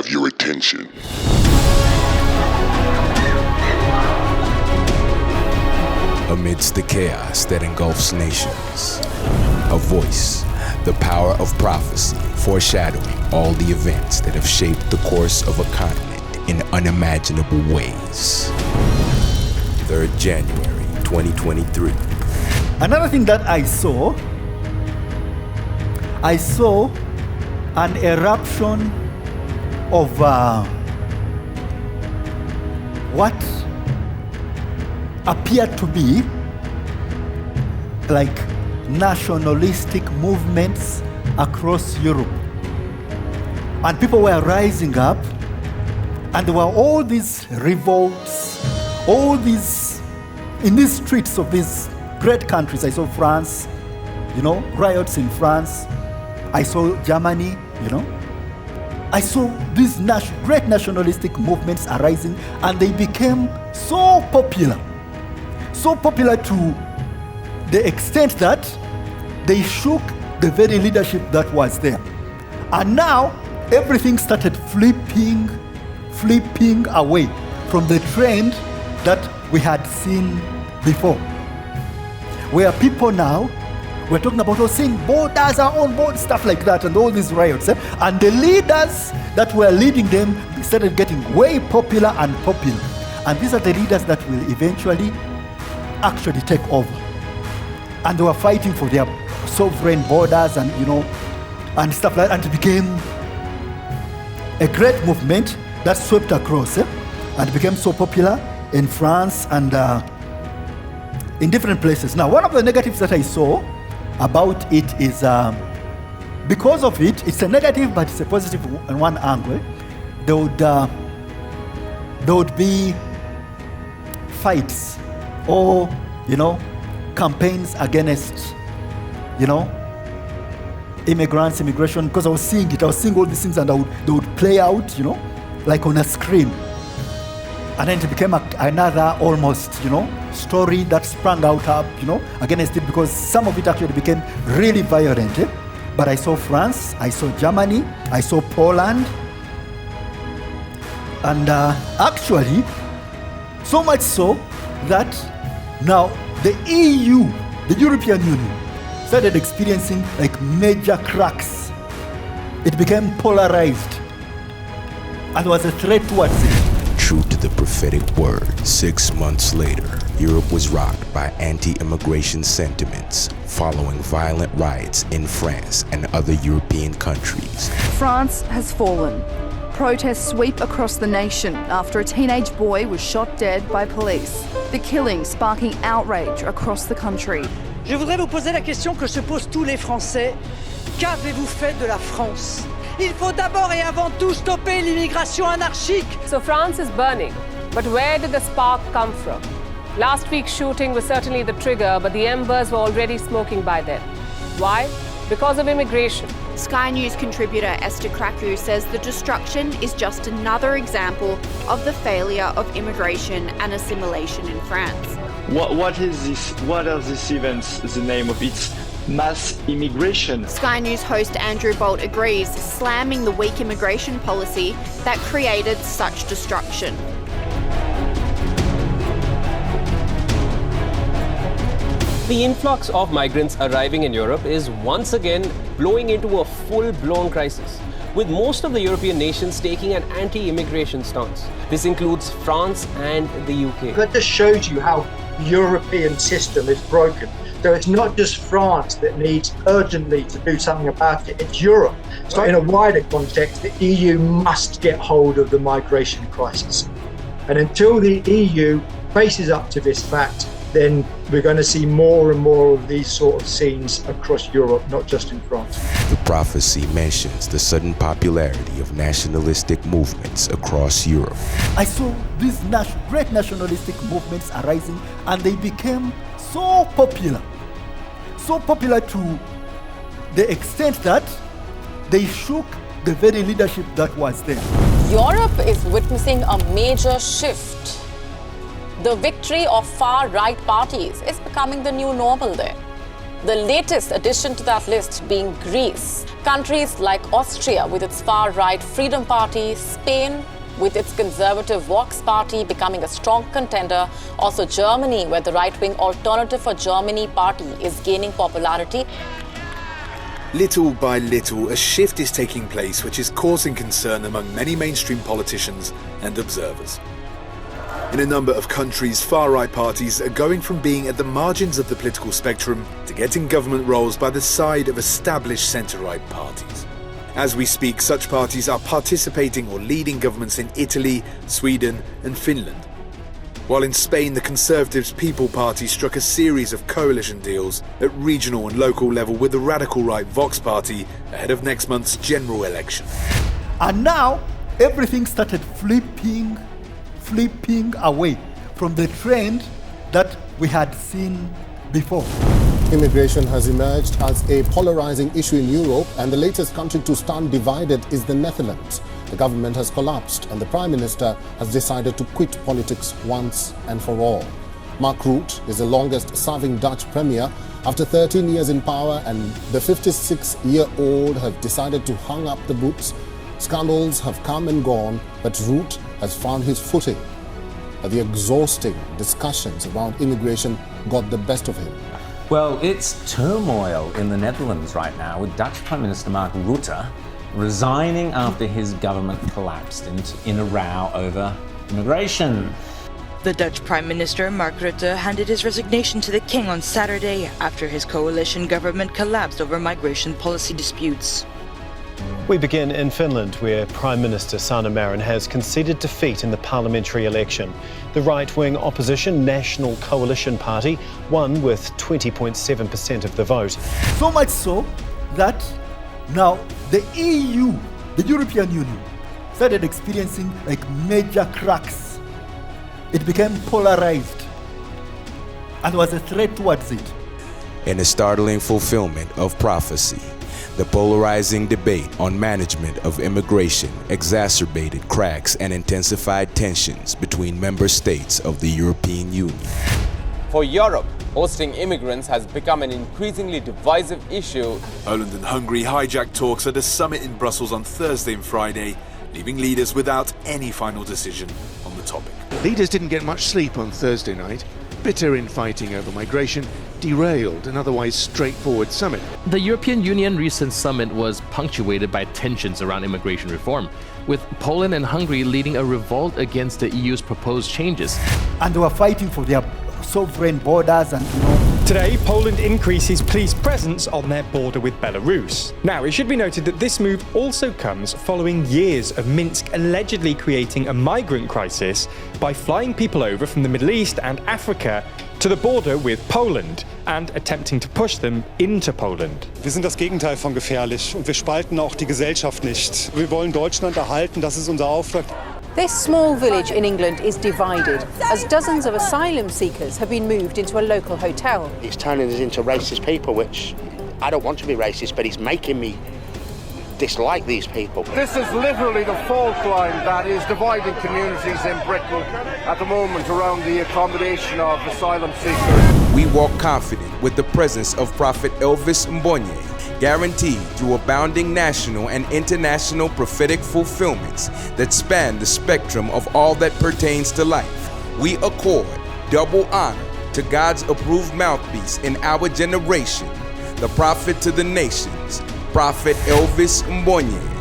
have your attention. Amidst the chaos that engulfs nations, a voice, the power of prophecy, foreshadowing all the events that have shaped the course of a continent in unimaginable ways. 3rd January 2023. Another thing that I saw an eruption of what appeared to be like nationalistic movements across Europe. And people were rising up, and there were all these revolts, all these, in these streets of these great countries. I saw France, riots in France. I saw Germany, I saw these great nationalistic movements arising, and they became so popular to the extent that they shook the very leadership that was there. And now everything started flipping away from the trend that we had seen before, where people now we're talking about saying borders are on board, stuff like that, and all these riots. And the leaders that were leading them started getting way popular. And these are the leaders that will eventually actually take over. And they were fighting for their sovereign borders and, and stuff like that. And it became a great movement that swept across, and became so popular in France and in different places. Now, one of the negatives that I saw about it is because of it, it's a negative, but it's a positive on one angle. There would be fights or campaigns against immigration, because I was seeing all these things, and they would play out like on a screen. And then it became another almost, story that sprang out up, against it, because some of it actually became really violent. But I saw France, I saw Germany, I saw Poland. And actually, so much so that now the EU, the European Union, started experiencing like major cracks. It became polarized, and there was a threat towards it. True to the prophetic word, 6 months later, Europe was rocked by anti-immigration sentiments following violent riots in France and other European countries. France has fallen. Protests sweep across the nation after a teenage boy was shot dead by police. The killing sparking outrage across the country. Je voudrais vous poser la question que se posent tous les Français. Qu'avez-vous fait de la France? Il faut d'abord et avant tout stopper l'immigration anarchique. So France is burning, but where did the spark come from? Last week's shooting was certainly the trigger, but the embers were already smoking by then. Why? Because of immigration. Sky News contributor Esther Kraku says the destruction is just another example of the failure of immigration and assimilation in France. What is this? What are these events? The name of it? Mass immigration. Sky News host Andrew Bolt agrees, slamming the weak immigration policy that created such destruction. The influx of migrants arriving in Europe is once again blowing into a full-blown crisis, with most of the European nations taking an anti-immigration stance. This includes France and the UK. That just shows you how the European system is broken. So it's not just France that needs urgently to do something about it, it's Europe. So in a wider context, the EU must get hold of the migration crisis. And until the EU faces up to this fact, then we're going to see more and more of these sort of scenes across Europe, not just in France. The prophecy mentions the sudden popularity of nationalistic movements across Europe. I saw these great nationalistic movements arising, and they became so popular to the extent that they shook the very leadership that was there. Europe is witnessing a major shift. The victory of far-right parties is becoming the new normal there. The latest addition to that list being Greece. Countries like Austria with its far-right Freedom Party, Spain with its conservative Vox party becoming a strong contender. Also Germany, where the right-wing Alternative for Germany party is gaining popularity. Little by little, a shift is taking place which is causing concern among many mainstream politicians and observers. In a number of countries, far-right parties are going from being at the margins of the political spectrum to getting government roles by the side of established centre-right parties. As we speak, such parties are participating or leading governments in Italy, Sweden and Finland. While in Spain, the Conservatives People Party struck a series of coalition deals at regional and local level with the radical right Vox Party ahead of next month's general election. And now, everything started flipping away from the trend that we had seen before. Immigration has emerged as a polarizing issue in Europe, and the latest country to stand divided is the Netherlands. The government has collapsed and the Prime Minister has decided to quit politics once and for all. Mark Rutte is the longest-serving Dutch Premier after 13 years in power, and the 56-year-old have decided to hang up the boots. Scandals have come and gone, but Rutte has found his footing. The exhausting discussions around immigration got the best of him. Well, it's turmoil in the Netherlands right now, with Dutch Prime Minister Mark Rutte resigning after his government collapsed in a row over immigration. The Dutch Prime Minister, Mark Rutte, handed his resignation to the King on Saturday after his coalition government collapsed over migration policy disputes. We begin in Finland, where Prime Minister Sanna Marin has conceded defeat in the parliamentary election. The right-wing opposition National Coalition Party won with 20.7% of the vote. So much so that now the EU, the European Union, started experiencing like major cracks. It became polarized and was a threat towards it. In a startling fulfillment of prophecy, the polarizing debate on management of immigration exacerbated cracks and intensified tensions between member states of the European Union. For Europe, hosting immigrants has become an increasingly divisive issue. Poland and Hungary hijacked talks at a summit in Brussels on Thursday and Friday, leaving leaders without any final decision on the topic. Leaders didn't get much sleep on Thursday night. Bitter infighting over migration derailed an otherwise straightforward summit. The European Union recent summit was punctuated by tensions around immigration reform, with Poland and Hungary leading a revolt against the EU's proposed changes. And they were fighting for their sovereign borders and Today, Poland increases police presence on their border with Belarus. Now, it should be noted that this move also comes following years of Minsk allegedly creating a migrant crisis by flying people over from the Middle East and Africa to the border with Poland and attempting to push them into Poland. Wir sind das Gegenteil von gefährlich und wir spalten auch die Gesellschaft nicht. Wir wollen Deutschland erhalten, das ist unser Auftrag. This small village in England is divided as dozens of asylum seekers have been moved into a local hotel. It's turning us into racist people, which I don't want to be racist, but it's making me dislike these people. This is literally the fault line that is dividing communities in Britain at the moment around the accommodation of asylum seekers. We walk confident with the presence of Prophet Elvis Mbonye, guaranteed through abounding national and international prophetic fulfillments that span the spectrum of all that pertains to life. We accord double honor to God's approved mouthpiece in our generation, the prophet to the nations, Prophet Elvis Mbonye.